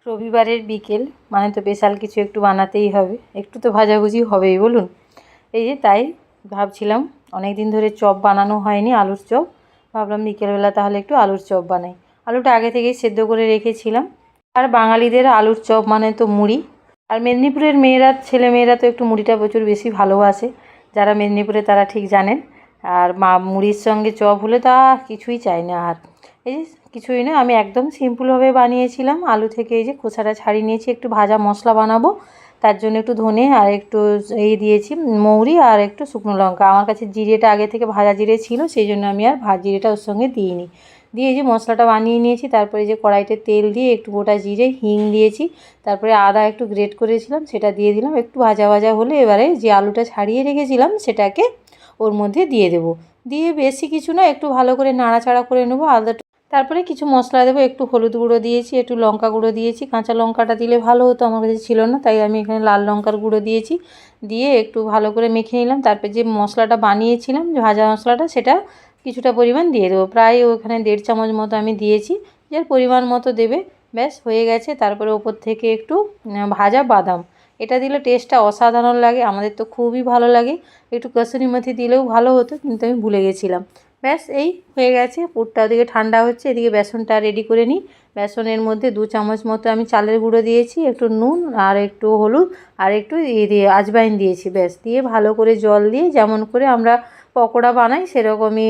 রবিবারের বিকেল মানে তো স্পেশাল কিছু একটু বানাতেই হবে, একটু তো ভাজাভুজি হবেই বলুন। এই যে তাই ভাবছিলাম, অনেক দিন ধরে চপ বানানো হয়নি, আলুর চপ। ভাবলাম বিকেলবেলা তাহলে একটু আলুর চপ বানাই। আলুটা আগে থেকেই সেদ্ধ করে রেখেছিলাম। আর বাঙালিদের আলুর চপ মানে তো মুড়ি। আর মেদিনীপুরের মেয়েরা, ছেলেমেয়েরা তো একটু মুড়িটা প্রচুর বেশি ভালোবাসে। যারা মেদিনীপুরে তারা ঠিক জানেন। আর মুড়ির সঙ্গে চপ হলে তা কিছুই চাই না। আর এই যে কিছুই না, আমি একদম সিম্পলভাবে বানিয়েছিলাম। আলু থেকে এই যে খোসাটা ছাড়িয়ে নিয়েছি, একটু ভাজা মশলা বানাবো। তার জন্য একটু ধনে আর একটু দিয়েছি মৌরি আর একটু শুকনো লঙ্কা। আমার কাছে জিরেটা আগে থেকে ভাজা জিরে ছিল, সেই জন্য আমি আর জিরেটা ওর সঙ্গে দিইনি। দিয়ে এই যে মশলাটা বানিয়ে নিয়েছি। তারপরে যে কড়াইতে তেল দিয়ে একটু গোটা জিরে, হিং দিয়েছি। তারপরে আদা একটু গ্রেট করেছিলাম, সেটা দিয়ে দিলাম। একটু ভাজা ভাজা হলে এবারে যে আলুটা ছাড়িয়ে রেখেছিলাম সেটাকে ওর মধ্যে দিয়ে দেবো। দিয়ে বেশি কিছু না, একটু ভালো করে নাড়াচাড়া করে নেবো আদা। তারপরে কিছু মশলা দেবো, একটু হলুদ গুঁড়ো দিয়েছি, একটু লঙ্কা গুঁড়ো দিয়েছি। কাঁচা লঙ্কাটা দিলে ভালো হতো, আমার কাছে ছিল না, তাই আমি এখানে লাল লঙ্কার গুঁড়ো দিয়েছি। দিয়ে একটু ভালো করে মেখে নিলাম। তারপরে যে মশলাটা বানিয়েছিলাম, যে ভাজা মশলাটা, সেটা কিছুটা পরিমাণ দিয়ে দেবো। প্রায় ওখানে 1.5 চামচ মতো আমি দিয়েছি, যার পরিমাণ মতো দেবে। ব্যাস হয়ে গেছে। তারপরে ওপর থেকে একটু ভাজা বাদাম, এটা দিলে টেস্টটা অসাধারণ লাগে, আমাদের তো খুবই ভালো লাগে। একটু কসুরি মেথি দিলেও ভালো হতো, কিন্তু আমি ভুলে গেছিলাম। ব্যাস এই হয়ে গেছে। পুরটা ওদিকে ঠান্ডা হচ্ছে, এদিকে বেসনটা রেডি করে নিই। বেসনের মধ্যে 2 চামচ মতো আমি চালের গুঁড়ো দিয়েছি, একটু নুন আর একটু হলুদ আর একটু দিয়ে আজওয়াইন দিয়েছি। ব্যাস দিয়ে ভালো করে জল দিয়ে, যেমন করে আমরা পকোড়া বানাই সেরকমই,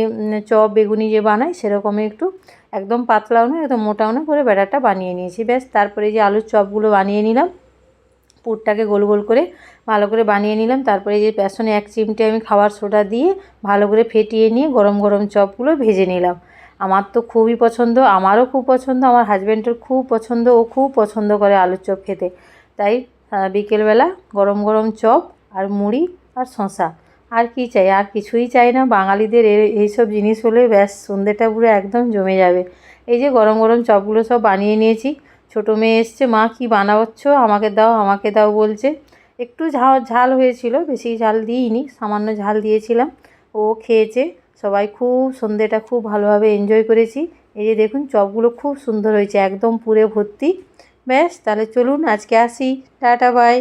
চপ বেগুনি যে বানাই সেরকমই, একটু একদম পাতলাও না একদম মোটাও না করে ব্যাটারটা বানিয়ে নিয়েছি। ব্যাস তারপরে যে আলুর চপগুলো বানিয়ে নিলাম, পুরটাকে গোল গোল করে ভালো করে বানিয়ে নিলাম। তারপরে যে বেসনে 1 চিমটে আমি খাবার সোডা দিয়ে ভালো করে ফেটিয়ে নিয়ে গরম গরম চপগুলো ভেজে নিলাম। আমার তো খুবই পছন্দ, আমারও খুব পছন্দ, আমার হাজব্যান্ডের খুব পছন্দ, ও খুব পছন্দ করে আলুর চপ খেতে। তাই বিকেলবেলা গরম গরম চপ আর মুড়ি আর শসা, আর কি চাই? আর কিছুই চাই না। বাঙালিদের এইসব জিনিস হলে ব্যাস সন্ধ্যেটা পুরো একদম জমে যাবে। এই যে গরম গরম চপগুলো সব বানিয়ে নিয়েছি। ছোটো মেয়ে এসছে, মা কি বানাচ্ছ, আমাকে দাও আমাকে দাও বলছে। একটু ঝাল হয়েছিল, বেশি ঝাল দিইনি, সামান্য ঝাল দিয়েছিলাম। ও খেয়েছে। সবাই খুব সন্ধ্যেটা খুব ভালোভাবে এনজয় করেছি। এই যে দেখুন চপগুলো খুব সুন্দর হয়েছে, একদম পুরে ভর্তি। ব্যাস তাহলে চলুন আজকে আসি, টাটা বাই।